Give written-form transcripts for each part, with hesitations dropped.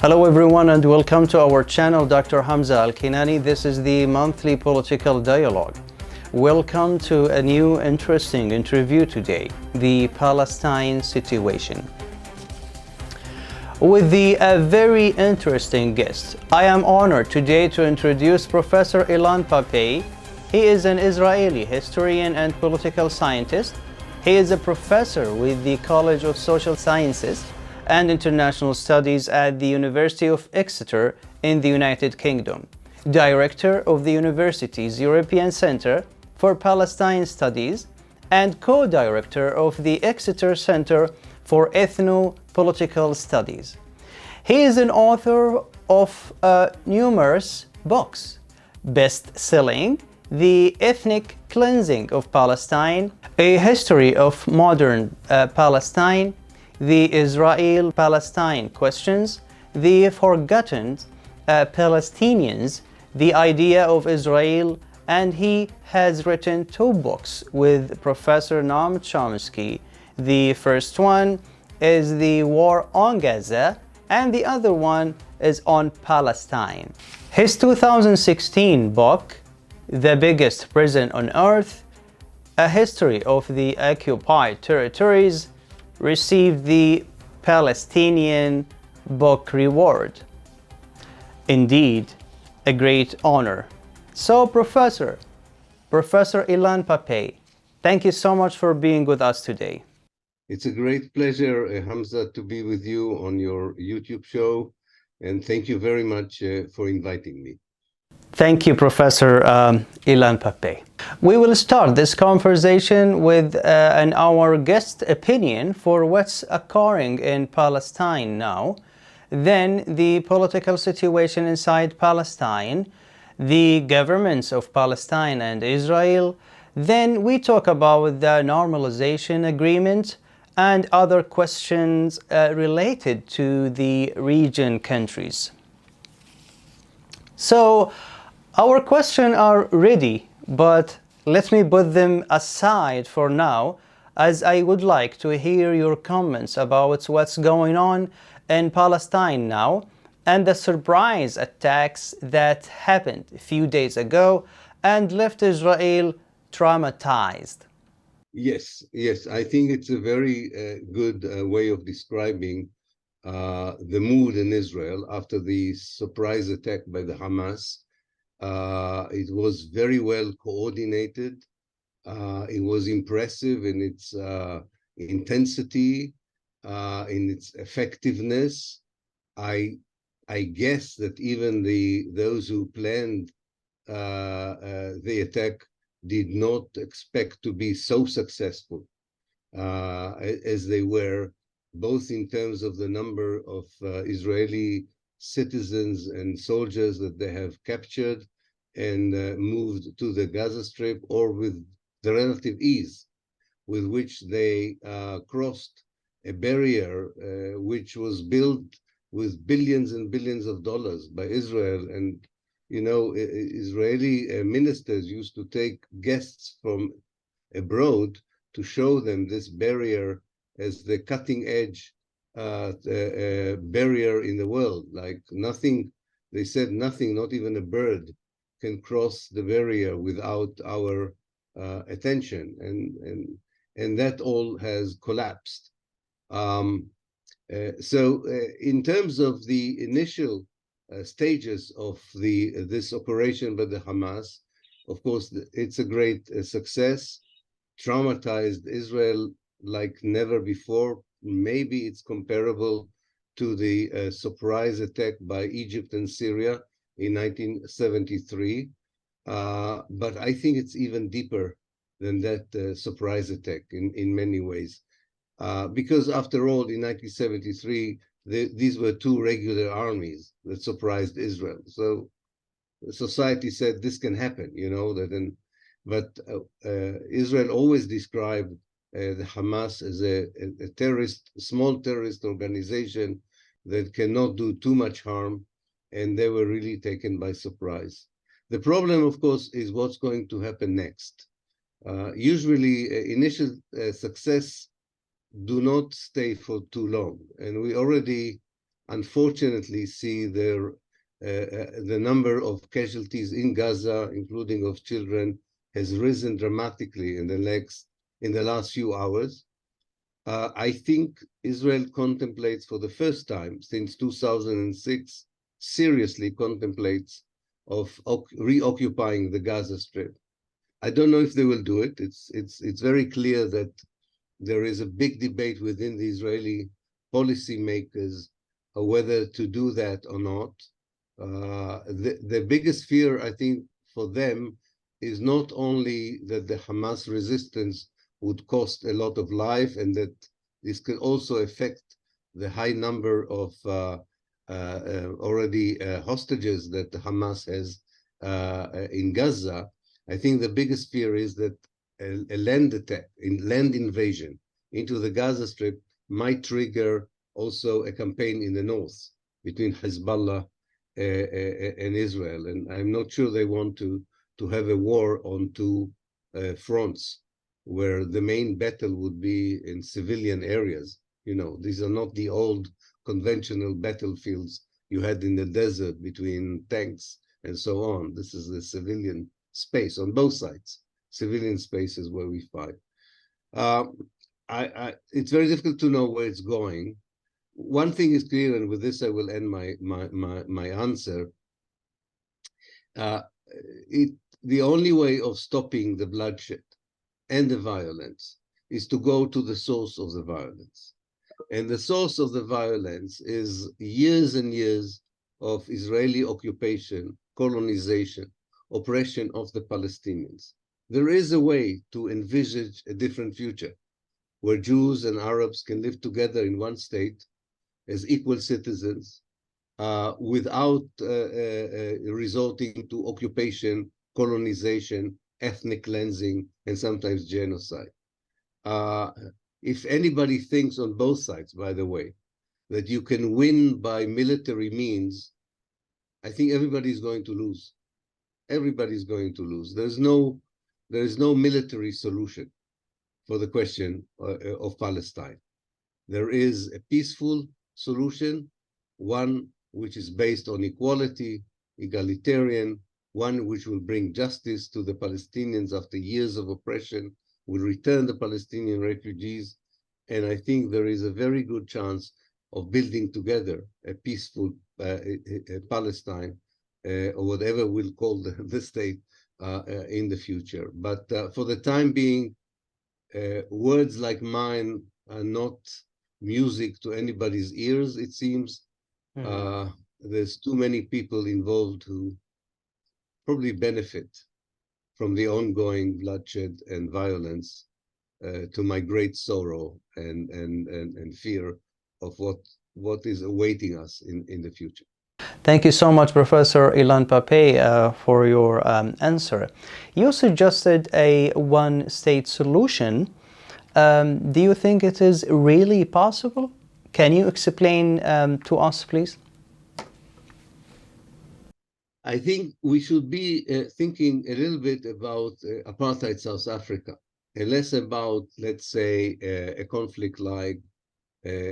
Hello everyone and welcome to our channel, Dr. Hamzah Alkinani. This is the monthly political dialogue. Welcome to a new interesting interview today, the Palestine situation. With the very interesting guest, I am honored today to introduce Professor Ilan Pappé. He is an Israeli historian and political scientist. He is a professor with the College of Social Sciences and International Studies at the University of Exeter in the United Kingdom, director of the university's European Center for Palestine Studies, and co-director of the Exeter Center for Ethno-Political Studies. He is an author of numerous books, best-selling The Ethnic Cleansing of Palestine, A History of Modern Palestine, The Israel-Palestine Questions, The Forgotten Palestinians, The Idea of Israel, and he has written 2 books with Professor Noam Chomsky. The first one is The War on Gaza, and the other one is on Palestine. His 2016 book, The Biggest Prison on Earth, A History of the Occupied Territories, received the Palestinian Book Reward. Indeed, a great honor. So, Professor Ilan Pappé, thank you so much for being with us today. It's a great pleasure, Hamza, to be with you on your YouTube show, and thank you very much for inviting me. Thank you, Professor Ilan Pappé. We will start this conversation with our guest opinion for what's occurring in Palestine now, then the political situation inside Palestine, the governments of Palestine and Israel, then we talk about the normalization agreement and other questions related to the region countries. So, our questions are ready, but let me put them aside for now, as I would like to hear your comments about what's going on in Palestine now and the surprise attacks that happened a few days ago and left Israel traumatized. Yes, I think it's a very good way of describing the mood in Israel after the surprise attack by the Hamas. It was very well coordinated. It was impressive in its intensity, in its effectiveness. I guess that even those who planned the attack did not expect to be so successful as they were, both in terms of the number of Israeli citizens and soldiers that they have captured and moved to the Gaza Strip, or with the relative ease with which they crossed a barrier which was built with billions and billions of dollars by Israel. And you know, Israeli ministers used to take guests from abroad to show them this barrier as the cutting edge barrier in the world. Like nothing, they said nothing, not even a bird can cross the barrier without our attention, and that all has collapsed. So in terms of the initial stages of this operation by the Hamas, of course, it's a great success, traumatized Israel like never before. Maybe it's comparable to the surprise attack by Egypt and Syria in 1973. But I think it's even deeper than that surprise attack in many ways. Because after all, in 1973, these were 2 regular armies that surprised Israel. So society said this can happen, you know, but Israel always described the Hamas as a small terrorist organization that cannot do too much harm, and they were really taken by surprise. The problem, of course, is what's going to happen next. Usually, initial success do not stay for too long, and we already unfortunately see the number of casualties in Gaza, including of children, has risen dramatically in the last few hours. I think Israel contemplates for the first time since 2006, seriously contemplates of reoccupying the Gaza Strip. I don't know if they will do it. It's very clear that there is a big debate within the Israeli policymakers whether to do that or not. The biggest fear, I think, for them is not only that the Hamas resistance would cost a lot of life and that this could also affect the high number of already hostages that the Hamas has in Gaza. I think the biggest fear is that a land attack, land invasion into the Gaza Strip might trigger also a campaign in the north between Hezbollah and Israel. And I'm not sure they want to have a war on two fronts where the main battle would be in civilian areas. You know, these are not the old conventional battlefields you had in the desert between tanks and so on. This is the civilian space on both sides. Civilian spaces where we fight. It's very difficult to know where it's going. One thing is clear, and with this I will end my answer. The only way of stopping the bloodshed and the violence is to go to the source of the violence. And the source of the violence is years and years of Israeli occupation, colonization, oppression of the Palestinians. There is a way to envisage a different future where Jews and Arabs can live together in one state as equal citizens without resorting to occupation, colonization, ethnic cleansing, and sometimes genocide. If anybody thinks on both sides, by the way, that you can win by military means, I think everybody's going to lose. Everybody's going to lose. There is no military solution for the question of Palestine. There is a peaceful solution, one which is based on equality, egalitarian, one which will bring justice to the Palestinians after years of oppression, will return the Palestinian refugees, and I think there is a very good chance of building together a peaceful Palestine, or whatever we'll call the state in the future. But for the time being, words like mine are not music to anybody's ears, it seems. There's too many people involved who probably benefit from the ongoing bloodshed and violence, to my great sorrow and fear of what is awaiting us in the future. Thank you so much, Professor Ilan Pappé, for your answer. You suggested a one-state solution. Do you think it is really possible? Can you explain to us, please? I think we should be thinking a little bit about apartheid South Africa, and less about, let's say, a conflict like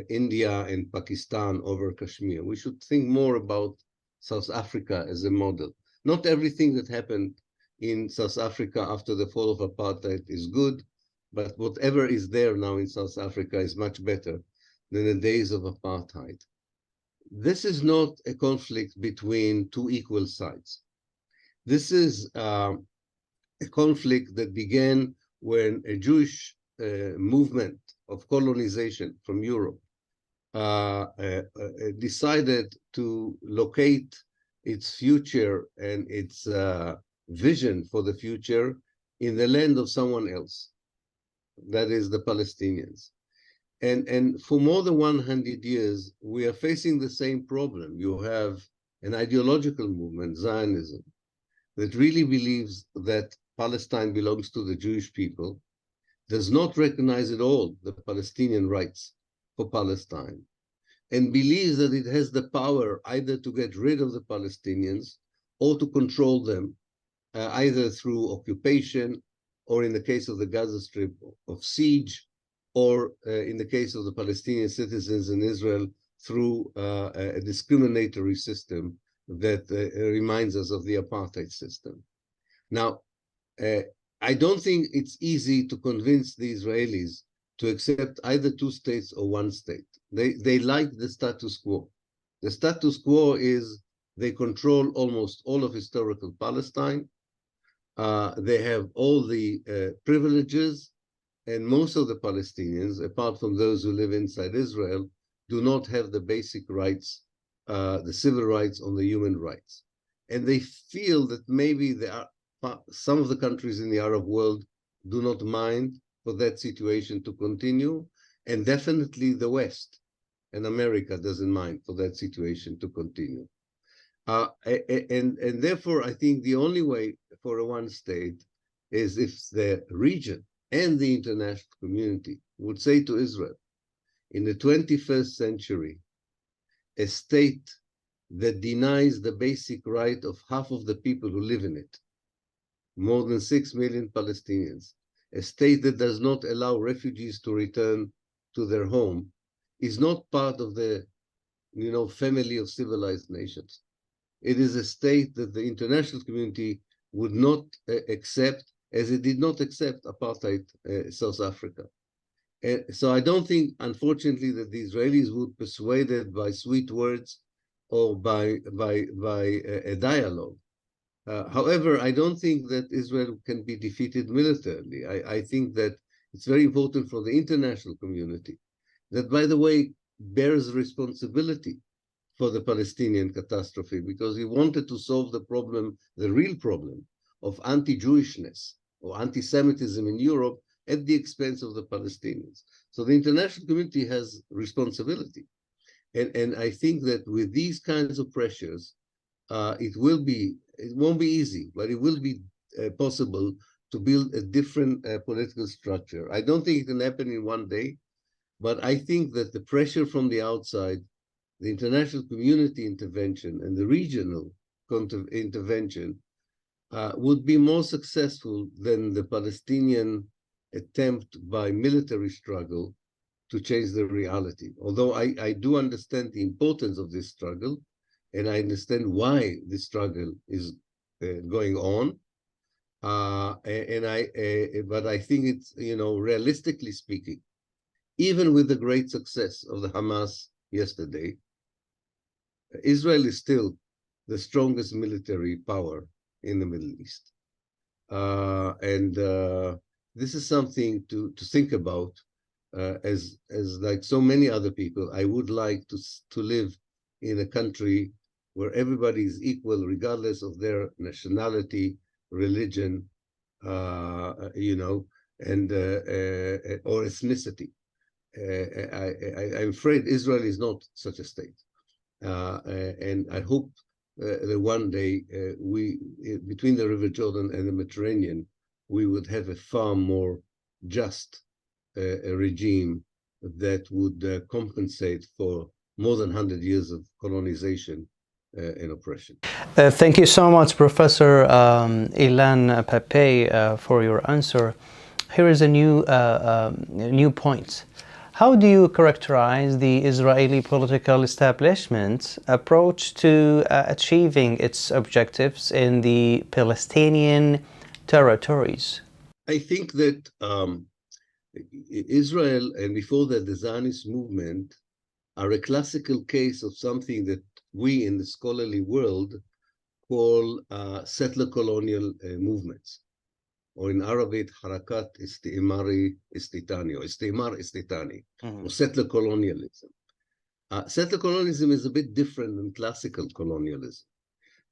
India and Pakistan over Kashmir. We should think more about South Africa as a model. Not everything that happened in South Africa after the fall of apartheid is good, but whatever is there now in South Africa is much better than the days of apartheid. This is not a conflict between two equal sides. This is a conflict that began when a Jewish movement of colonization from Europe decided to locate its future and its vision for the future in the land of someone else, that is the Palestinians. And for more than 100 years, we are facing the same problem. You have an ideological movement, Zionism, that really believes that Palestine belongs to the Jewish people, does not recognize at all the Palestinian rights for Palestine, and believes that it has the power either to get rid of the Palestinians or to control them, either through occupation, or in the case of the Gaza Strip, of siege, or in the case of the Palestinian citizens in Israel, through a discriminatory system that reminds us of the apartheid system. Now, I don't think it's easy to convince the Israelis to accept either two states or one state. They like the status quo. The status quo is they control almost all of historical Palestine. They have all the privileges, and most of the Palestinians, apart from those who live inside Israel, do not have the basic rights, the civil rights or the human rights. And they feel that maybe some of the countries in the Arab world do not mind for that situation to continue, and definitely the West and America doesn't mind for that situation to continue. And therefore, I think the only way for a one state is if the region and the international community would say to Israel, in the 21st century, a state that denies the basic right of half of the people who live in it, more than 6 million Palestinians, a state that does not allow refugees to return to their home, is not part of the, family of civilized nations. It is a state that the international community would not accept, as it did not accept apartheid South Africa. So I don't think, unfortunately, that the Israelis would be persuaded by sweet words or by a dialogue. However, I don't think that Israel can be defeated militarily. I think that it's very important for the international community that, by the way, bears responsibility for the Palestinian catastrophe, because he wanted to solve the problem, the real problem of anti-Jewishness or anti-Semitism in Europe at the expense of the Palestinians. So the international community has responsibility. And I think that with these kinds of pressures, it won't be easy, but it will be possible to build a different political structure. I don't think it can happen in one day, but I think that the pressure from the outside, the international community intervention, and the regional intervention would be more successful than the Palestinian attempt by military struggle to change the reality. Although I do understand the importance of this struggle, and I understand why this struggle is going on, but I think it's, realistically speaking, even with the great success of the Hamas yesterday, Israel is still the strongest military power in the Middle East. This is something to think about. As like so many other people, I would like to live in a country where everybody is equal, regardless of their nationality, religion, and or ethnicity. I'm afraid Israel is not such a state, and I hope that one day between the River Jordan and the Mediterranean, we would have a far more just a regime that would compensate for more than 100 years of colonization and oppression. Thank you so much, Professor Ilan Pappé, for your answer. Here is a new point. How do you characterize the Israeli political establishment's approach to achieving its objectives in the Palestinian territories? I think that Israel, and before that the Zionist movement, are a classical case of something that we in the scholarly world call settler colonial movements, or in Arabic, harakat istimari istitani, or istimar istitani, or settler colonialism. Settler colonialism is a bit different than classical colonialism.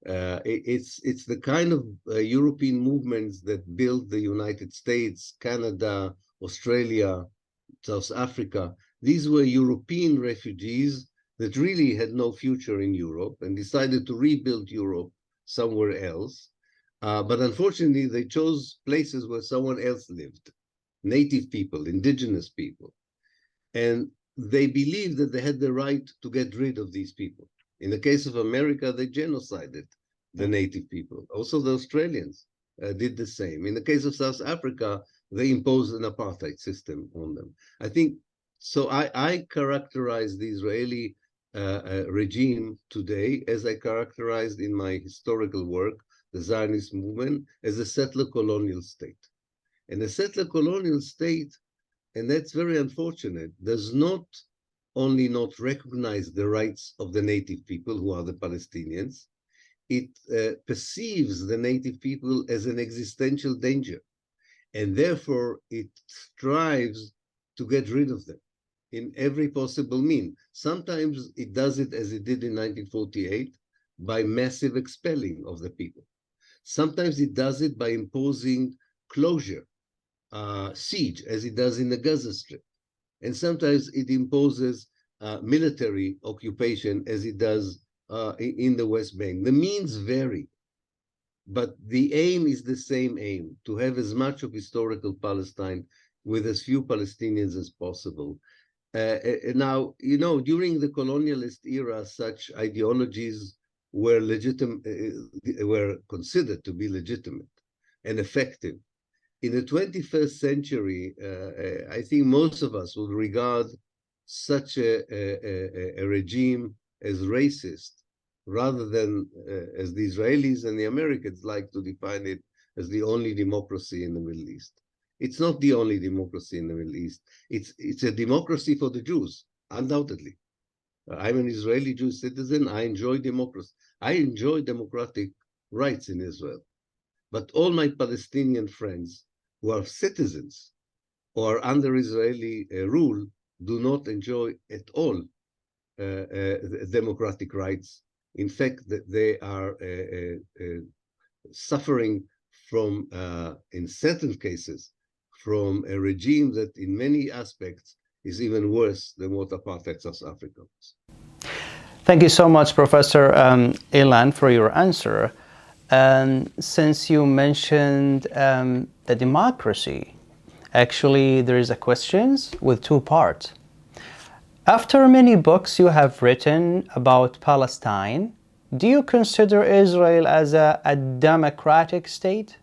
It's the kind of European movements that built the United States, Canada, Australia, South Africa. These were European refugees that really had no future in Europe and decided to rebuild Europe somewhere else. But unfortunately, they chose places where someone else lived, native people, indigenous people. And they believed that they had the right to get rid of these people. In the case of America, they genocided the native people. Also, the Australians did the same. In the case of South Africa, they imposed an apartheid system on them. I think, so I characterize the Israeli regime today, as I characterized in my historical work, the Zionist movement, as a settler colonial state. And a settler colonial state, and that's very unfortunate, does not only not recognize the rights of the native people, who are the Palestinians, it perceives the native people as an existential danger. And therefore, it strives to get rid of them in every possible mean. Sometimes it does it, as it did in 1948, by massive expelling of the people. Sometimes it does it by imposing closure, siege, as it does in the Gaza Strip. And sometimes it imposes military occupation, as it does in the West Bank. The means vary, but the aim is the same aim, to have as much of historical Palestine with as few Palestinians as possible. Now, you know, during the colonialist era, such ideologies were were considered to be legitimate and effective. In the 21st century, I think most of us would regard such a regime as racist, rather than, as the Israelis and the Americans like to define it, as the only democracy in the Middle East. It's not the only democracy in the Middle East. It's a democracy for the Jews, undoubtedly. I'm an Israeli Jewish citizen. I enjoy democracy. I enjoy democratic rights in Israel. But all my Palestinian friends who are citizens or are under Israeli rule do not enjoy at all democratic rights. In fact, they are suffering from, in certain cases, from a regime that in many aspects is even worse than what apartheid South Africa was. Thank you so much, Professor Ilan, for your answer. Since you mentioned the democracy, actually there is a question with two parts. After many books you have written about Palestine, do you consider Israel as a democratic state?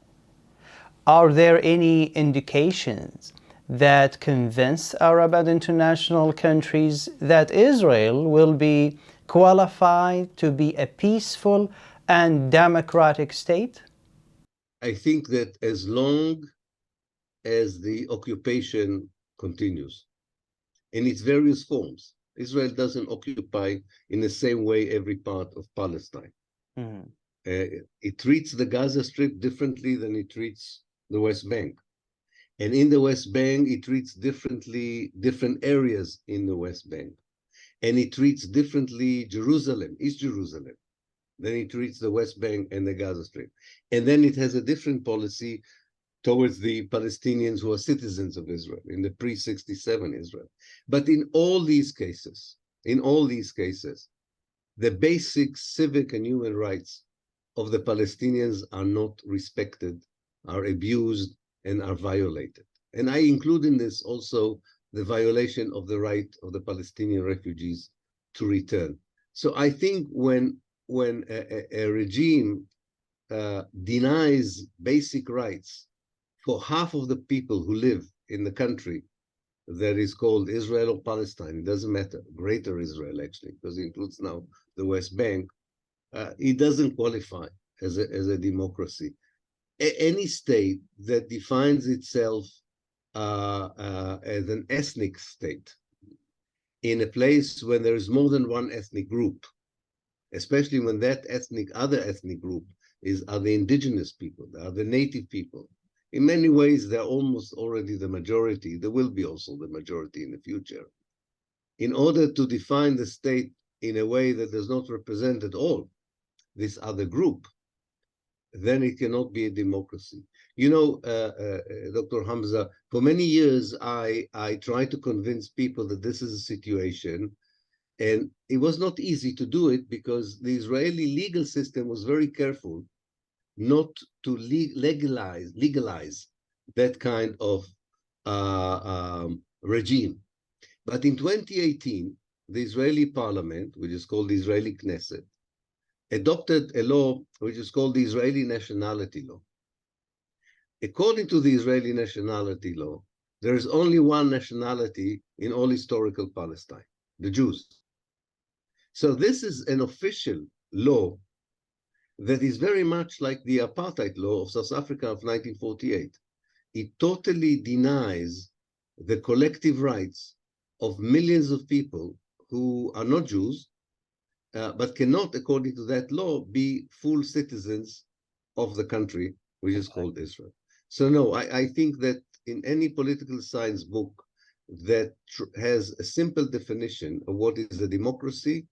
Are there any indications that convince Arab and international countries that Israel will be qualified to be a peaceful and democratic state? I think that as long as the occupation continues in its various forms, Israel doesn't occupy in the same way every part of Palestine. Mm-hmm. It treats the Gaza Strip differently than it treats the West Bank. And in the West Bank, it treats differently different areas in the West Bank. And it treats differently Jerusalem, East Jerusalem, than it treats the West Bank and the Gaza Strip. And then it has a different policy towards the Palestinians who are citizens of Israel in the pre-67 Israel. But in all these cases, the basic civic and human rights of the Palestinians are not respected, are abused, and are violated. And I include in this also the violation of the right of the Palestinian refugees to return. So I think when a regime denies basic rights for half of the people who live in the country that is called Israel or Palestine, it doesn't matter, Greater Israel actually, because it includes now the West Bank, it doesn't qualify as a democracy. Any state that defines itself as an ethnic state in a place when there is more than one ethnic group, especially when that other ethnic group are the indigenous people, are the native people. In many ways, they're almost already the majority. There will be also the majority in the future. In order to define the state in a way that does not represent at all this other group, then it cannot be a democracy. You know, Dr. Hamzah, for many years, I tried to convince people that this is a situation, and it was not easy to do it because the Israeli legal system was very careful not to legalize that kind of regime. But in 2018, the Israeli parliament, which is called the Israeli Knesset, adopted a law which is called the Israeli Nationality Law. According to the Israeli Nationality Law, there is only one nationality in all historical Palestine, the Jews. So this is an official law that is very much like the apartheid law of South Africa of 1948. It totally denies the collective rights of millions of people who are not Jews, but cannot, according to that law, be full citizens of the country, which is called Israel. So no, I think that in any political science book that has a simple definition of what is a democracy,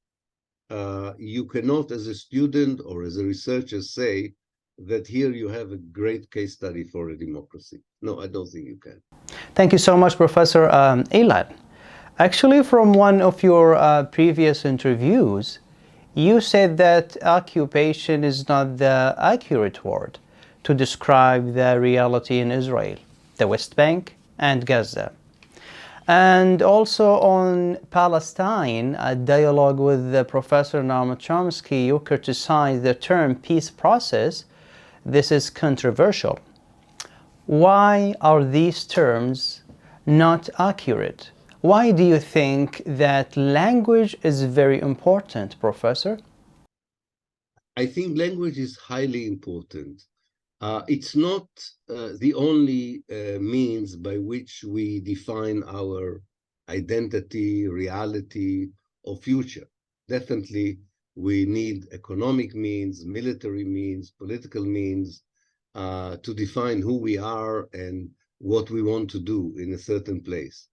you cannot, as a student or as a researcher, say that here you have a great case study for a democracy. No, I don't think you can. Thank you so much, Professor Ilan. Actually, from one of your previous interviews, you said that occupation is not the accurate word to describe the reality in Israel, the West Bank and Gaza. And also on Palestine, a dialogue with Professor Noam Chomsky, you criticized the term peace process. This is controversial. Why are these terms not accurate? Why do you think that language is very important, Professor? I think language is highly important. It's not the only means by which we define our identity, reality, or future. Definitely, we need economic means, military means, political means to define who we are and what we want to do in a certain place.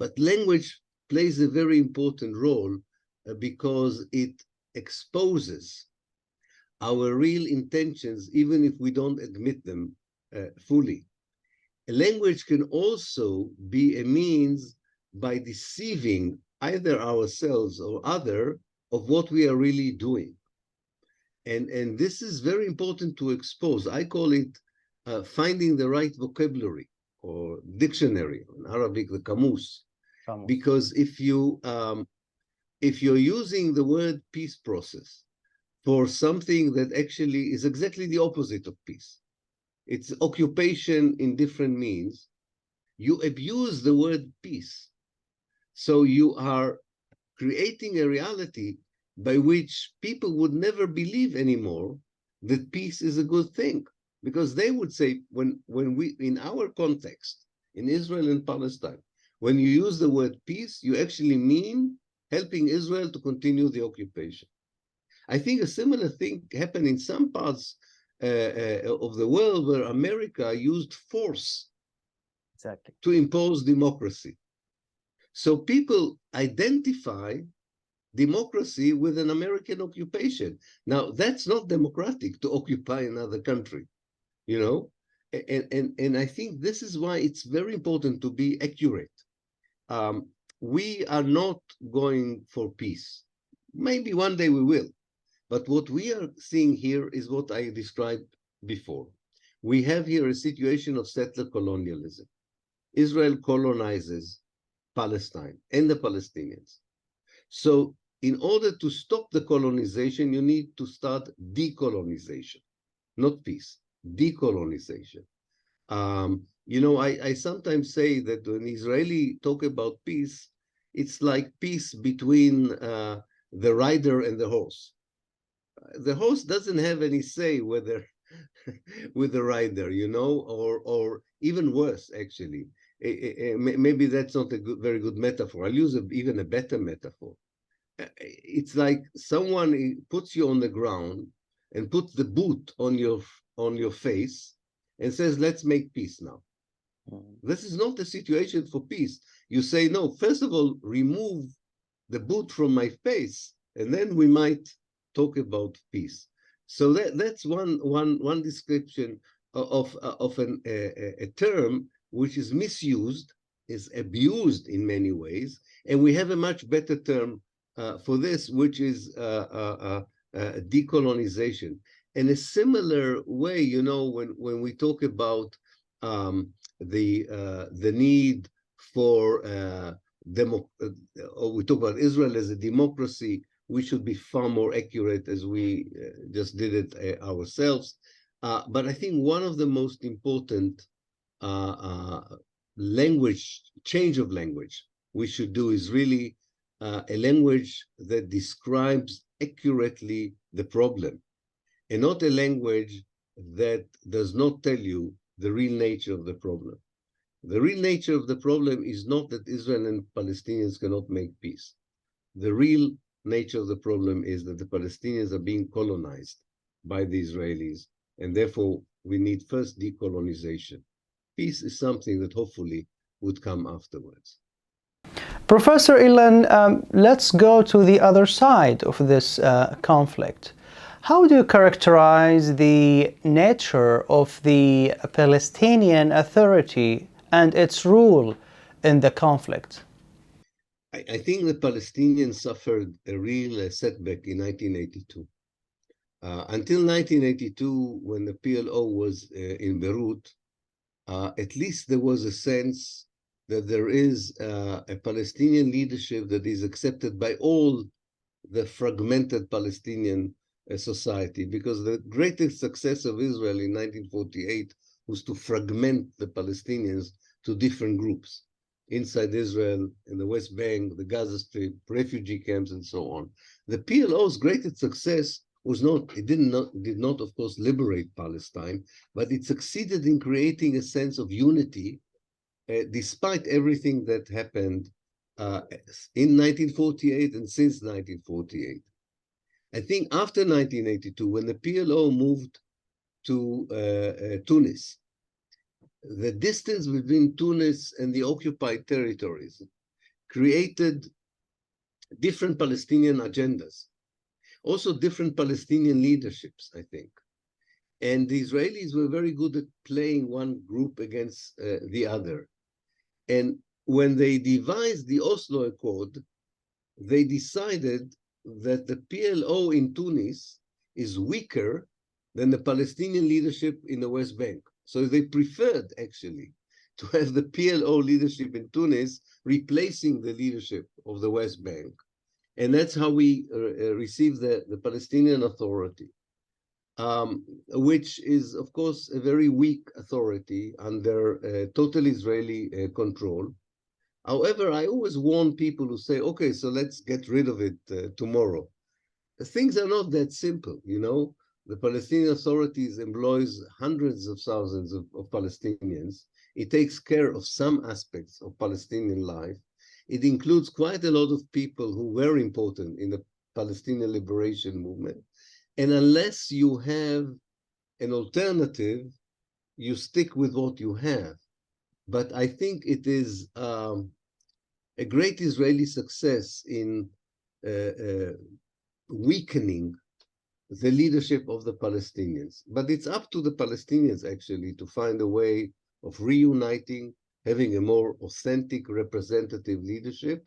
But language plays a very important role because it exposes our real intentions, even if we don't admit them fully. A language can also be a means by deceiving either ourselves or other of what we are really doing. And this is very important to expose. I call it finding the right vocabulary or dictionary, in Arabic, the kamus. Because if you're using the word peace process for something that actually is exactly the opposite of peace, it's occupation in different means, you abuse the word peace. So you are creating a reality by which people would never believe anymore that peace is a good thing. Because they would say, when we, in our context, in Israel and Palestine, when you use the word peace, you actually mean helping Israel to continue the occupation. I think a similar thing happened in some parts of the world where America used force to impose democracy. So people identify democracy with an American occupation. Now, that's not democratic to occupy another country, you know? And I think this is why it's very important to be accurate. We are not going for peace. Maybe one day we will. But what we are seeing here is what I described before. We have here a situation of settler colonialism. Israel colonizes Palestine and the Palestinians. So in order to stop the colonization, you need to start decolonization, not peace, decolonization. You know, I sometimes say that when Israeli talk about peace, it's like peace between the rider and the horse. The horse doesn't have any say whether with the rider, you know, or even worse, actually. Maybe that's not a very good metaphor. I'll use even a better metaphor. It's like someone puts you on the ground and puts the boot on your face and says, let's make peace now. This is not a situation for peace. You say, no, first of all, remove the boot from my face, and then we might talk about peace. So that's one description of a term which is misused, is abused in many ways, and we have a much better term for this, which is decolonization. In a similar way, you know, when we talk about the need for or we talk about Israel as a democracy, we should be far more accurate as we just did it ourselves. But I think one of the most important change of language we should do is really a language that describes accurately the problem, and not a language that does not tell you the real nature of the problem. The real nature of the problem is not that Israel and Palestinians cannot make peace. The real nature of the problem is that the Palestinians are being colonized by the Israelis, and therefore we need first decolonization. Peace is something that hopefully would come afterwards. Professor Ilan, let's go to the other side of this conflict. How do you characterize the nature of the Palestinian Authority and its role in the conflict? I think the Palestinians suffered a real setback in 1982. Until 1982, when the PLO was in Beirut, at least there was a sense that there is a Palestinian leadership that is accepted by all the fragmented Palestinian society, because the greatest success of Israel in 1948 was to fragment the Palestinians to different groups inside Israel, in the West Bank, the Gaza Strip, refugee camps, and so on. The PLO's greatest success was did not, of course, liberate Palestine, but it succeeded in creating a sense of unity despite everything that happened in 1948 and since 1948. I think after 1982, when the PLO moved to Tunis, the distance between Tunis and the occupied territories created different Palestinian agendas, also different Palestinian leaderships, I think. And the Israelis were very good at playing one group against the other. And when they devised the Oslo Accord, they decided that the PLO in Tunis is weaker than the Palestinian leadership in the West Bank. So they preferred, actually, to have the PLO leadership in Tunis replacing the leadership of the West Bank. And that's how we received the Palestinian Authority, which is, of course, a very weak authority under total Israeli control. However, I always warn people who say, okay, so let's get rid of it tomorrow. Things are not that simple, you know. The Palestinian Authority employs hundreds of thousands of Palestinians. It takes care of some aspects of Palestinian life. It includes quite a lot of people who were important in the Palestinian liberation movement. And unless you have an alternative, you stick with what you have. But I think it is a great Israeli success in weakening the leadership of the Palestinians. But it's up to the Palestinians, actually, to find a way of reuniting, having a more authentic, representative leadership.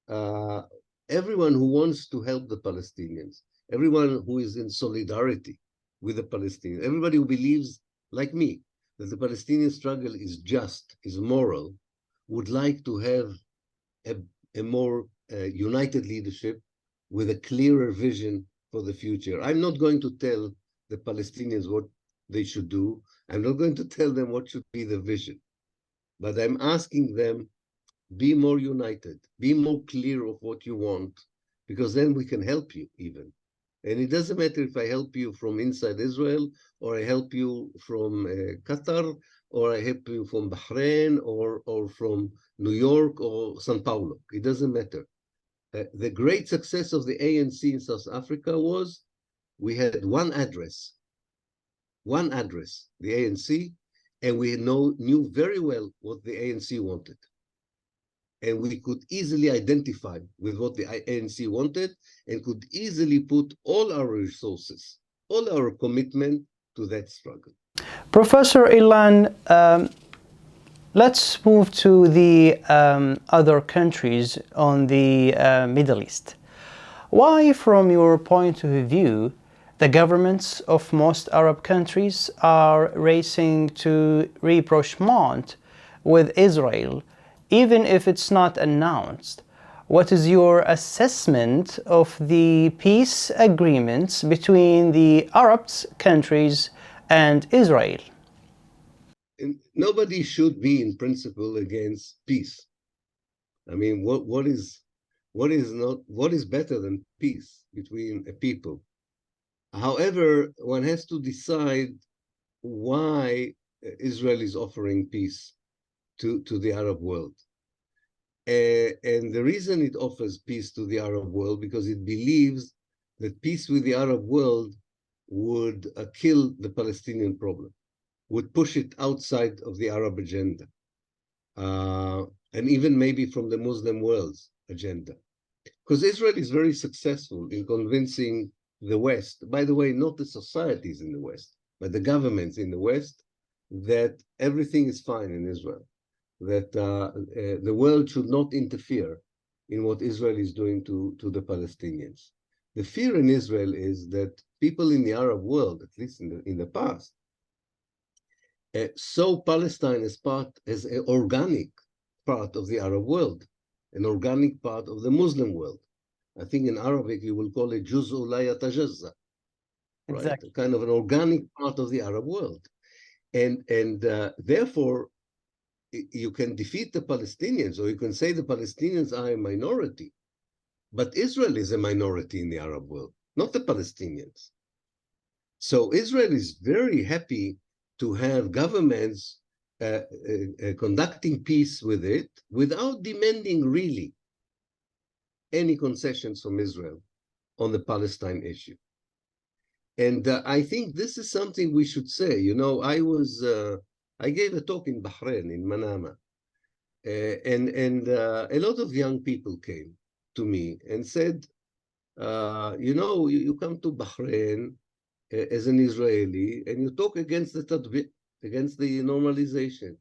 Everyone who wants to help the Palestinians, everyone who is in solidarity with the Palestinians, everybody who believes, like me, that the Palestinian struggle is just, is moral, would like to have a more united leadership with a clearer vision for the future. I'm not going to tell the Palestinians what they should do. I'm not going to tell them what should be the vision. But I'm asking them, be more united, be more clear of what you want, because then we can help you even. And it doesn't matter if I help you from inside Israel, or I help you from Qatar, or I help you from Bahrain, or from New York or São Paulo. It doesn't matter. The great success of the ANC in South Africa was we had one address, the ANC, and we knew very well what the ANC wanted. And we could easily identify with what the ANC wanted and could easily put all our resources, all our commitment to that struggle. Professor Ilan, let's move to the other countries on the Middle East. Why, from your point of view, the governments of most Arab countries are racing to rapprochement with Israel, even if it's not announced? What is your assessment of the peace agreements between the Arab countries and Israel? And nobody should be, in principle, against peace. I mean, what is what is better than peace between a people. However, one has to decide why Israel is offering peace to the Arab world. And the reason it offers peace to the Arab world, because it believes that peace with the Arab world would kill the Palestinian problem, would push it outside of the Arab agenda, and even maybe from the Muslim world's agenda. Because Israel is very successful in convincing the West, by the way, not the societies in the West, but the governments in the West, that everything is fine in Israel, that the world should not interfere in what Israel is doing to the Palestinians. The fear in Israel is that people in the Arab world, at least in the past, saw Palestine as an organic part of the Arab world, an organic part of the Muslim world. I think in Arabic you will call it juz'u la yatajazza, right? Exactly. Kind of an organic part of the Arab world. And therefore, you can defeat the Palestinians, or you can say the Palestinians are a minority, but Israel is a minority in the Arab world, not the Palestinians. So Israel is very happy to have governments conducting peace with it without demanding really any concessions from Israel on the Palestine issue. And I think this is something we should say. You know, I gave a talk in Bahrain, in Manama, and a lot of young people came to me and said, you know, you come to Bahrain as an Israeli and you talk against the tatbiq, against the normalization.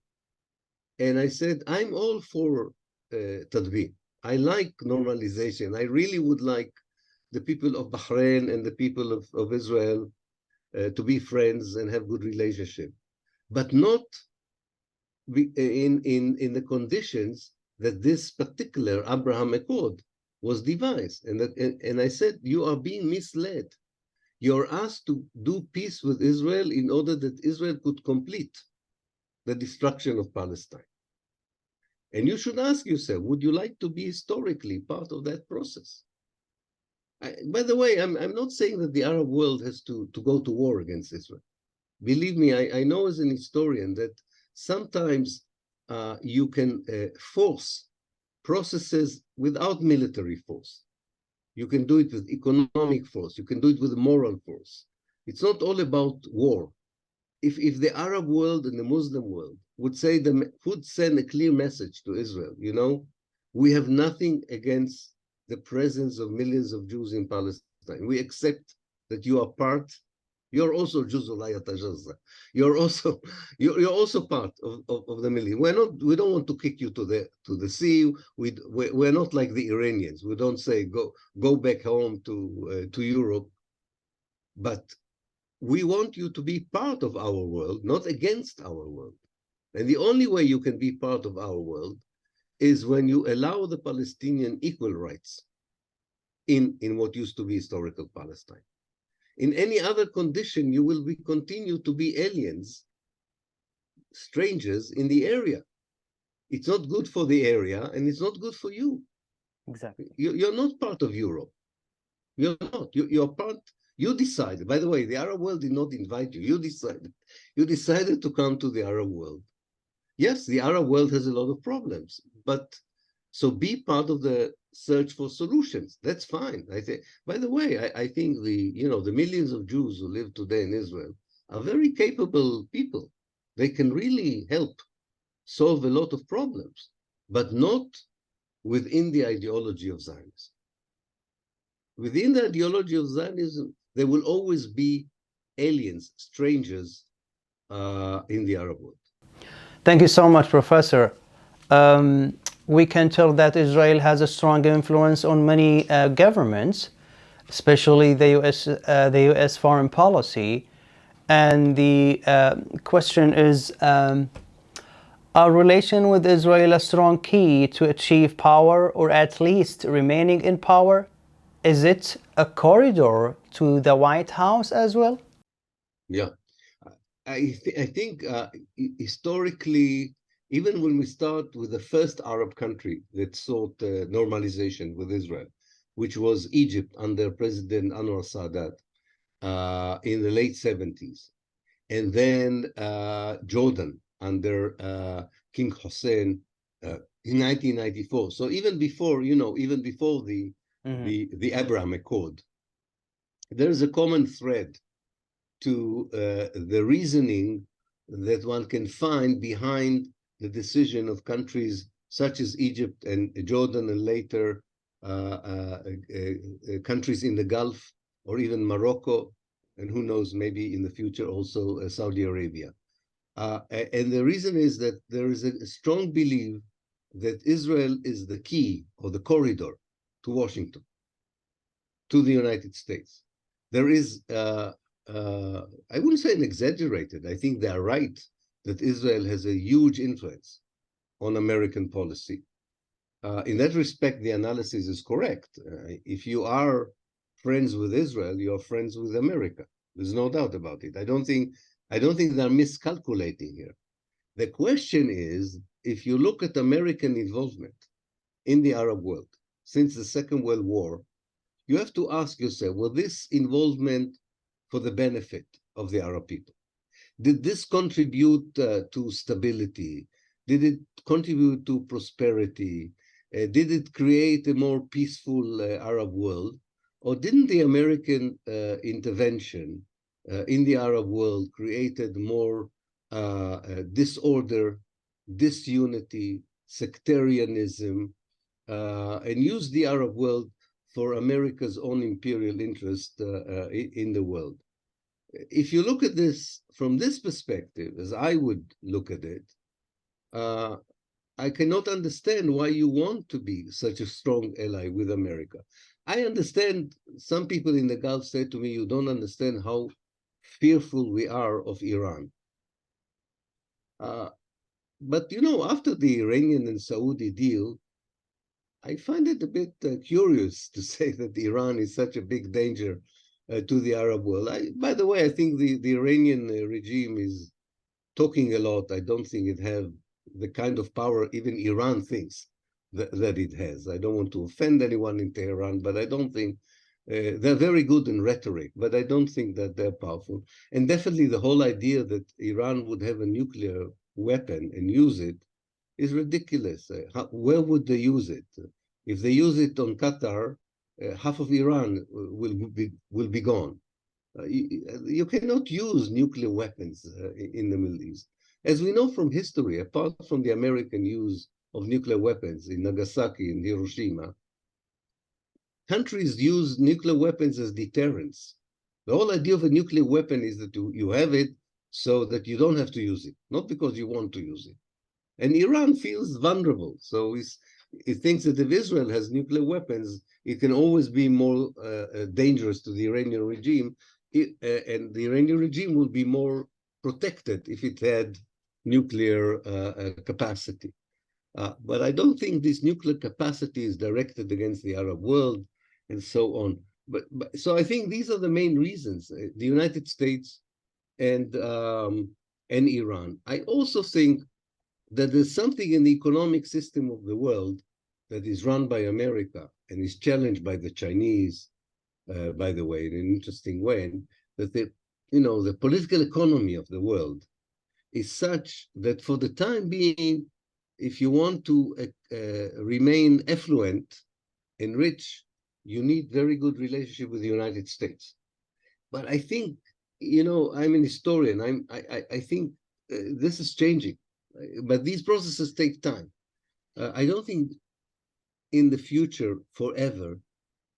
And I said, I'm all for tatbiq. I like normalization. I really would like the people of Bahrain and the people of Israel to be friends and have good relationship, but not in the conditions that this particular Abraham Accord was devised. And I said, you are being misled. You're asked to do peace with Israel in order that Israel could complete the destruction of Palestine. And you should ask yourself, would you like to be historically part of that process? By the way, I'm not saying that the Arab world has to go to war against Israel. Believe me, I know as an historian that sometimes you can force processes without military force. You can do it with economic force. You can do it with moral force. It's not all about war. If the Arab world and the Muslim world would send a clear message to Israel, you know, we have nothing against the presence of millions of Jews in Palestine. We accept that you are part. You're also juz'u la yatajazza. You're also part of the million. We don't want to kick you to the sea. We're not like the Iranians. We don't say go back home to Europe. But we want you to be part of our world, not against our world. And the only way you can be part of our world is when you allow the Palestinian equal rights in what used to be historical Palestine. In any other condition, you will continue to be aliens, strangers in the area. It's not good for the area, and it's not good for you. Exactly. You're not part of Europe. You're not. You're part. You decided. By the way, the Arab world did not invite you. You decided. You decided to come to the Arab world. Yes, the Arab world has a lot of problems, but so be part of the search for solutions. That's fine. I think. By the way, I think the millions of Jews who live today in Israel are very capable people. They can really help solve a lot of problems, but not within the ideology of Zionism. Within the ideology of Zionism, there will always be aliens, strangers in the Arab world. Thank you so much, Professor. We can tell that Israel has a strong influence on many governments, especially the U.S. foreign policy. And the question is, our relation with Israel a strong key to achieve power, or at least remaining in power? Is it a corridor to the White House as well? Yeah, I think historically even when we start with the first Arab country that sought normalization with Israel, which was Egypt under President Anwar Sadat in the late 70s, and then Jordan under King Hussein in 1994. So even before, even before the Abraham Accord, there is a common thread to the reasoning that one can find behind the decision of countries such as Egypt and Jordan, and later countries in the Gulf, or even Morocco, and who knows, maybe in the future also Saudi Arabia. And the reason is that there is a strong belief that Israel is the key or the corridor to Washington, to the United States. There is, I wouldn't say an exaggerated, I think they are right, that Israel has a huge influence on American policy. In that respect, the analysis is correct. If you are friends with Israel, you're friends with America. There's no doubt about it. I don't think they're miscalculating here. The question is, if you look at American involvement in the Arab world since the Second World War, you have to ask yourself, was this involvement for the benefit of the Arab people? Did this contribute to stability? Did it contribute to prosperity? Did it create a more peaceful Arab world? Or didn't the American intervention in the Arab world created more disorder, disunity, sectarianism, and used the Arab world for America's own imperial interest in the world? If you look at this from this perspective, as I would look at it, I cannot understand why you want to be such a strong ally with America. I understand some people in the Gulf say to me, you don't understand how fearful we are of Iran. But, after the Iranian and Saudi deal, I find it a bit curious to say that Iran is such a big danger to the Arab world. By the way, I think the Iranian regime is talking a lot. I don't think it has the kind of power even Iran thinks that it has. I don't want to offend anyone in Tehran, but I don't think they're very good in rhetoric, but I don't think that they're powerful. And definitely the whole idea that Iran would have a nuclear weapon and use it is ridiculous. Where would they use it? If they use it on Qatar, half of Iran will be gone. You cannot use nuclear weapons in the Middle East. As we know from history, apart from the American use of nuclear weapons in Nagasaki and Hiroshima, countries use nuclear weapons as deterrents. The whole idea of a nuclear weapon is that you have it so that you don't have to use it, not because you want to use it. And Iran feels vulnerable. So it thinks that if Israel has nuclear weapons, it can always be more dangerous to the Iranian regime, and the Iranian regime will be more protected if it had nuclear capacity. But I don't think this nuclear capacity is directed against the Arab world and so on. But so I think these are the main reasons, the United States and Iran. I also think that there's something in the economic system of the world that is run by America and is challenged by the Chinese, by the way, in an interesting way, that the political economy of the world is such that for the time being, if you want to remain affluent and rich, you need very good relationship with the United States. But I think, I'm an historian. I think this is changing, but these processes take time. I don't think in the future, forever,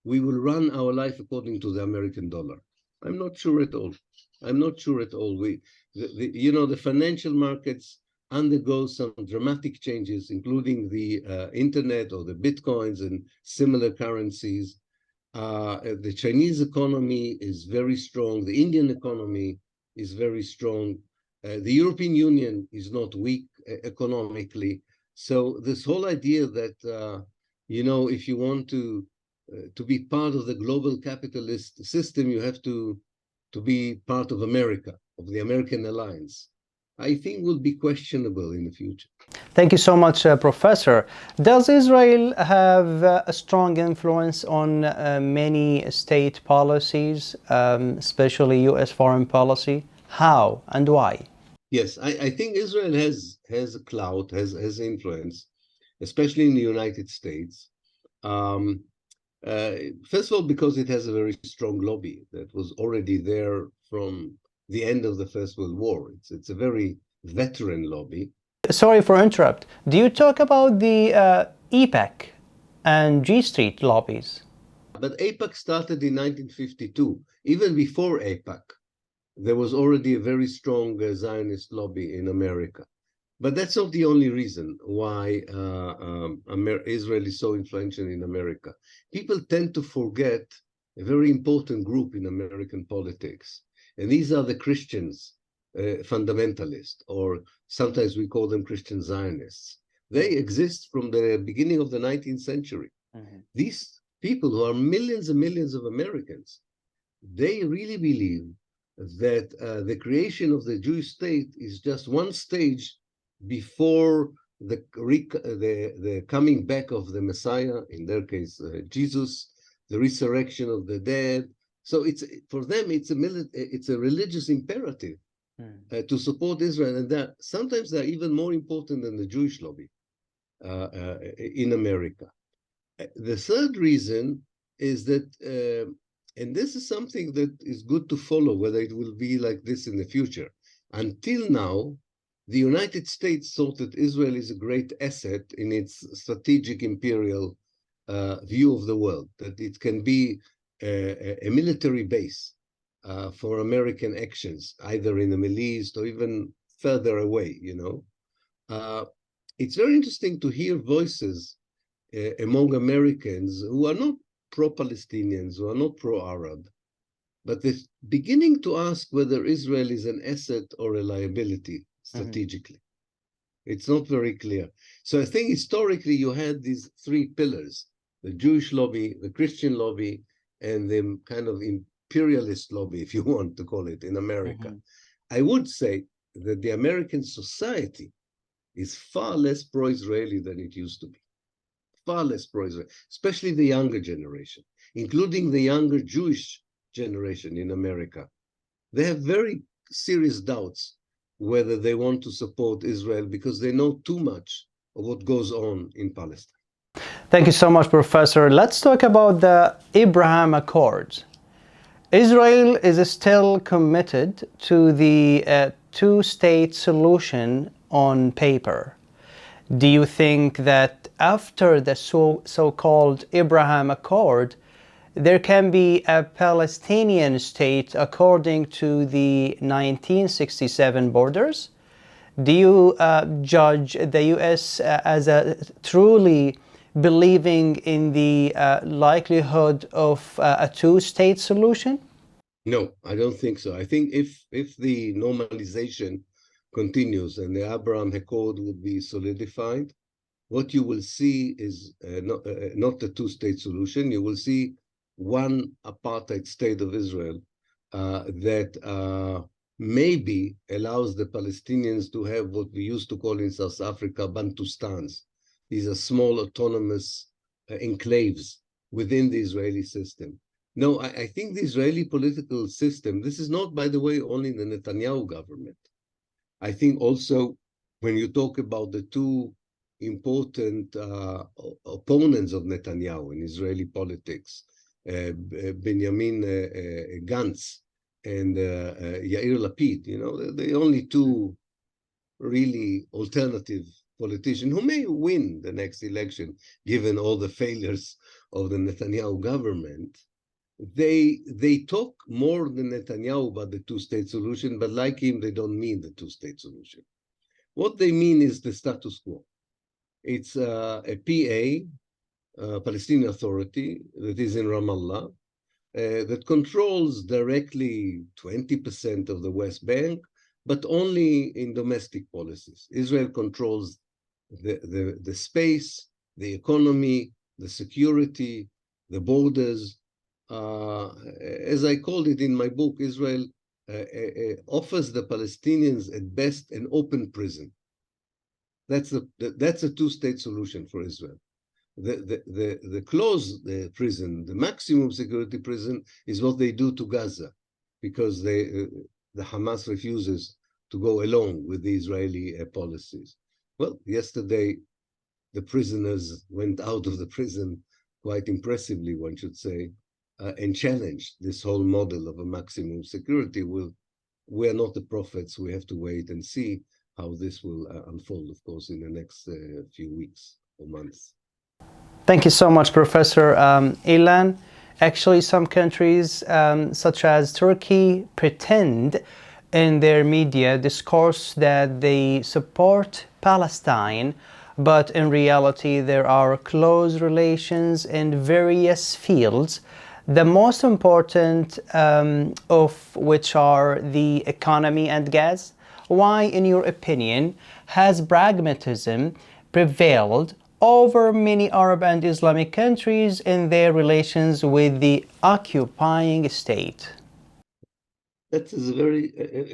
we will run our life according to the American dollar. I'm not sure at all. I'm not sure at all. The financial markets undergo some dramatic changes, including the internet or the bitcoins and similar currencies. The Chinese economy is very strong. The Indian economy is very strong. The European Union is not weak economically. So this whole idea that, if you want to be part of the global capitalist system, you have to be part of America, of the American alliance. I think will be questionable in the future. Thank you so much, Professor. Does Israel have a strong influence on many state policies, especially U.S. foreign policy? How and why? Yes, I think Israel has a clout, has influence, especially in the United States. First of all, because it has a very strong lobby that was already there from the end of the First World War. It's a very veteran lobby. Sorry for interrupt. Do you talk about the AIPAC and G Street lobbies? But AIPAC started in 1952. Even before AIPAC, there was already a very strong Zionist lobby in America. But that's not the only reason why Israel is so influential in America. People tend to forget a very important group in American politics, and these are the Christians, fundamentalists, or sometimes we call them Christian Zionists. They exist from the beginning of the 19th century. These people, who are millions and millions of Americans, they really believe that the creation of the Jewish state is just one stage before the coming back of the Messiah, in their case, Jesus, the resurrection of the dead. So for them, it's a religious imperative to support Israel, and sometimes they're even more important than the Jewish lobby in America. The third reason is that, and this is something that is good to follow, whether it will be like this in the future. Until now, the United States thought that Israel is a great asset in its strategic imperial view of the world, that it can be a military base for American actions, either in the Middle East or even further away, It's very interesting to hear voices among Americans who are not pro-Palestinians, who are not pro-Arab, but they're beginning to ask whether Israel is an asset or a liability strategically. It's not very clear. So I think historically you had these three pillars: the Jewish lobby, the Christian lobby, and the kind of imperialist lobby, if you want to call it, in America. I would say that the American society is far less pro-Israeli than it used to be. Far less pro-Israeli, especially the younger generation, including the younger Jewish generation in America. They have very serious doubts whether they want to support Israel because they know too much of what goes on in Palestine. Thank you so much, Professor. Let's talk about the Abraham Accords. Israel is still committed to the two-state solution on paper. Do you think that after the so-called Abraham Accord, there can be a Palestinian state according to the 1967 borders? Do you judge the U.S. as a truly believing in the likelihood of a two-state solution? No, I don't think so. I think if the normalization continues and the Abraham Accord would be solidified, what you will see is not the two-state solution. You will see one apartheid state of Israel that maybe allows the Palestinians to have what we used to call in South Africa Bantustans. These are small autonomous enclaves within the Israeli system. No, I think the Israeli political system, this is not, by the way, only the Netanyahu government. I think also when you talk about the two important opponents of Netanyahu in Israeli politics, Benjamin Gantz and Yair Lapid, the only two really alternative politicians who may win the next election, given all the failures of the Netanyahu government. They talk more than Netanyahu about the two-state solution, but like him, they don't mean the two-state solution. What they mean is the status quo. It's a PA, Palestinian Authority, that is in Ramallah, that controls directly 20% of the West Bank, but only in domestic policies. Israel controls the space, the economy, the security, the borders. As I called it in my book, Israel offers the Palestinians at best an open prison. That's a two-state solution for Israel. The closed prison, the maximum security prison, is what they do to Gaza, because the Hamas refuses to go along with the Israeli policies. Well, yesterday, the prisoners went out of the prison quite impressively, one should say, and challenged this whole model of a maximum security. We're not the prophets. We have to wait and see how this will unfold, of course, in the next few weeks or months. Thank you so much, Professor Ilan. Actually, some countries, such as Turkey, pretend in their media discourse that they support Palestine, but in reality, there are close relations in various fields, the most important of which are the economy and gas. Why, in your opinion, has pragmatism prevailed over many Arab and Islamic countries in their relations with the occupying state? That is a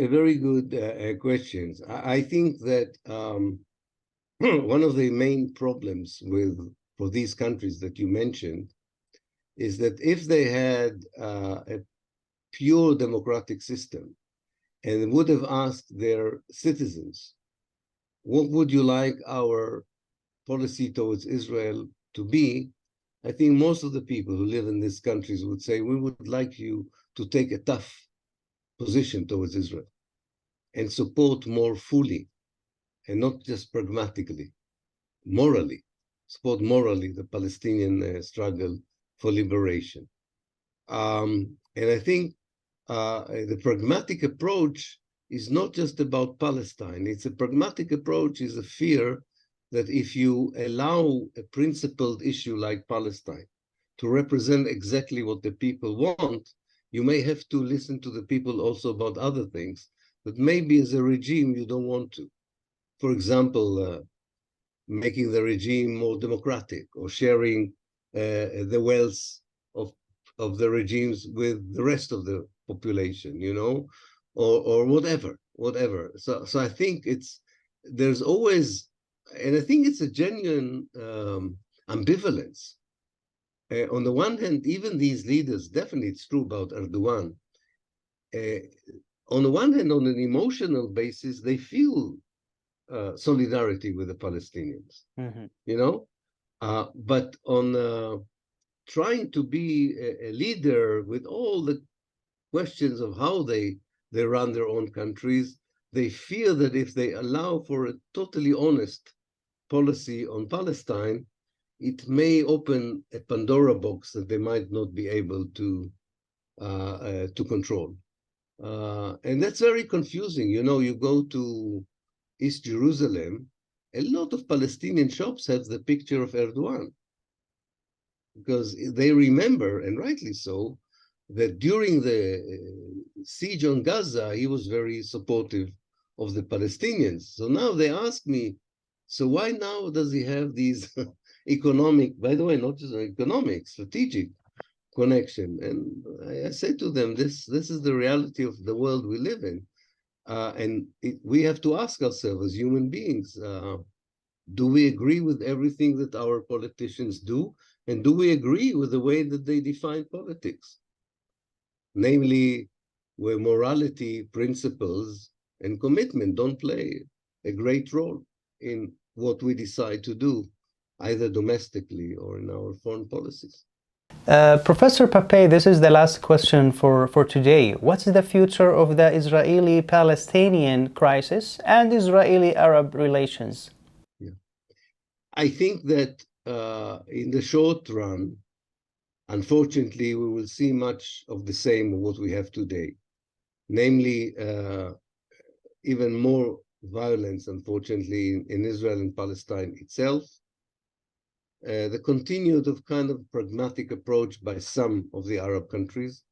very good question. I think that one of the main problems for these countries that you mentioned is that if they had a pure democratic system and would have asked their citizens, what would you like our policy towards Israel to be, I think most of the people who live in these countries would say, we would like you to take a tough position towards Israel and support more fully, and not just pragmatically, morally, support morally the Palestinian struggle for liberation. And I think the pragmatic approach is not just about Palestine. It's a pragmatic approach is a fear that if you allow a principled issue like Palestine to represent exactly what the people want, you may have to listen to the people also about other things that maybe as a regime you don't want to. For example, making the regime more democratic or sharing the wealth of the regimes with the rest of the population, you know, or whatever. So I think there's always, and I think it's a genuine ambivalence. On the one hand, even these leaders, definitely it's true about Erdogan. On the one hand, on an emotional basis, they feel solidarity with the Palestinians, you know, but on trying to be a leader with all the questions of how they run their own countries, they fear that if they allow for a totally honest policy on Palestine, it may open a Pandora box that they might not be able to control. And that's very confusing. You know, you go to East Jerusalem, a lot of Palestinian shops have the picture of Erdogan, because they remember, and rightly so, that during the siege on Gaza, he was very supportive of the Palestinians. So now they ask me, so why now does he have these economic, by the way, not just economic, strategic connection? And I say to them, this is the reality of the world we live in. And we have to ask ourselves as human beings, do we agree with everything that our politicians do? And do we agree with the way that they define politics? Namely, where morality, principles, and commitment don't play a great role in what we decide to do, either domestically or in our foreign policies. Professor Pappé, this is the last question for today. What's the future of the Israeli-Palestinian crisis and Israeli-Arab relations? Yeah. I think that in the short run, unfortunately, we will see much of the same of what we have today, namely even more violence, unfortunately, in Israel and Palestine itself. The continued of kind of pragmatic approach by some of the Arab countries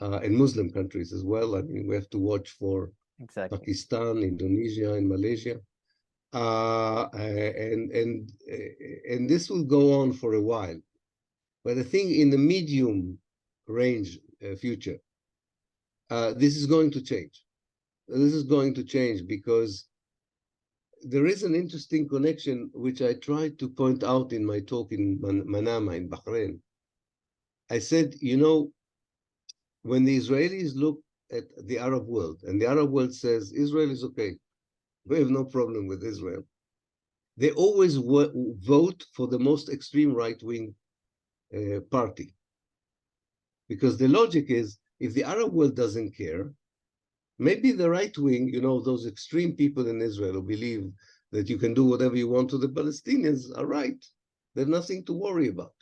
and Muslim countries as well. I mean, we have to watch for Pakistan, Indonesia, and Malaysia. And this will go on for a while. But I think in the medium range future, this is going to change. This is going to change because there is an interesting connection which I tried to point out in my talk in Manama in Bahrain. I said, you know, when the Israelis look at the Arab world and the Arab world says Israel is okay, we have no problem with Israel, they always vote for the most extreme right-wing party. Because the logic is, if the Arab world doesn't care, maybe the right wing, you know, those extreme people in Israel who believe that you can do whatever you want to the Palestinians are right. There's nothing to worry about.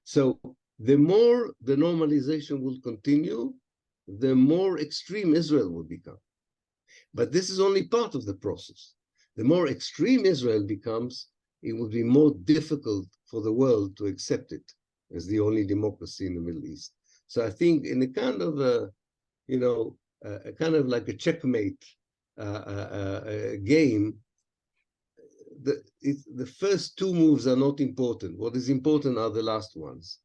So the more the normalization will continue, the more extreme Israel will become. But this is only part of the process. The more extreme Israel becomes, it will be more difficult for the world to accept it as the only democracy in the Middle East. So I think in a kind of a, you know, kind of like a checkmate game, the first two moves are not important. What is important are the last ones.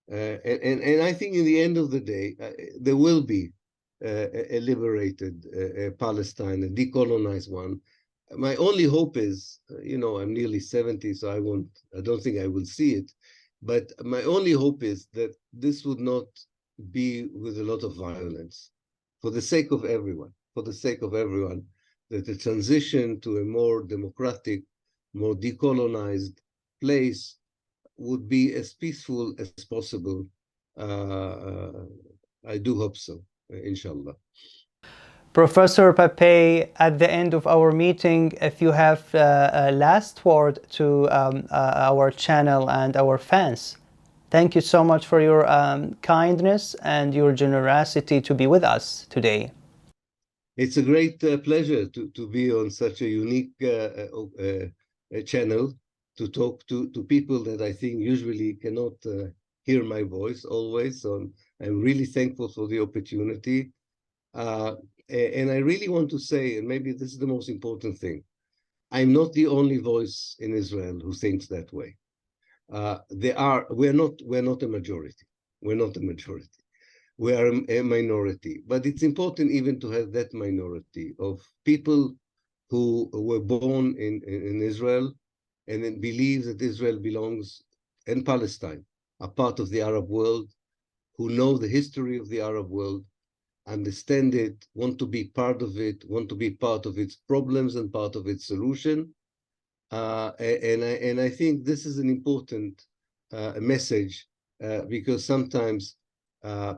And I think in the end of the day, there will be a liberated Palestine, a decolonized one. My only hope is, you know, I'm nearly 70, so I don't think I will see it. But my only hope is that this would not be with a lot of violence. For the sake of everyone, that the transition to a more democratic, more decolonized place would be as peaceful as possible. I do hope so, inshallah. Professor Pappé, at the end of our meeting, if you have a last word to our channel and our fans. Thank you so much for your kindness and your generosity to be with us today. It's a great pleasure to be on such a unique channel, to talk to people that I think usually cannot hear my voice always. So I'm really thankful for the opportunity. And I really want to say, and maybe this is the most important thing, I'm not the only voice in Israel who thinks that way. We're not a majority. We're not a majority. We are a minority. But it's important even to have that minority of people who were born in Israel and then believe that Israel belongs, and Palestine, are part of the Arab world, who know the history of the Arab world, understand it, want to be part of it, want to be part of its problems and part of its solution. And I think this is an important message because sometimes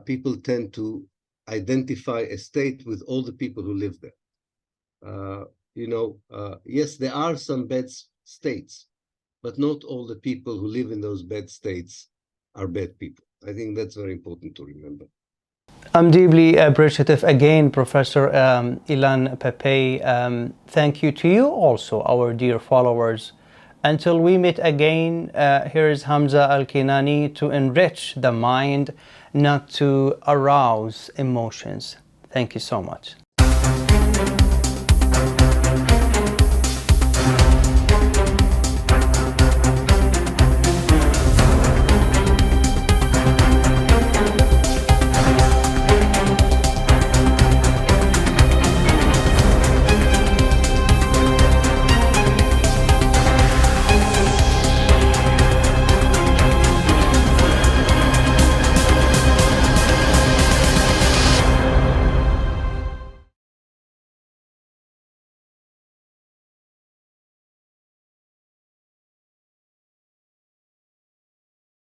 people tend to identify a state with all the people who live there. Yes, there are some bad states, but not all the people who live in those bad states are bad people. I think that's very important to remember. I'm deeply appreciative again, Professor Ilan Pappé. Thank you to you also, our dear followers. Until we meet again, here is Hamzah Alkinani to enrich the mind, not to arouse emotions. Thank you so much.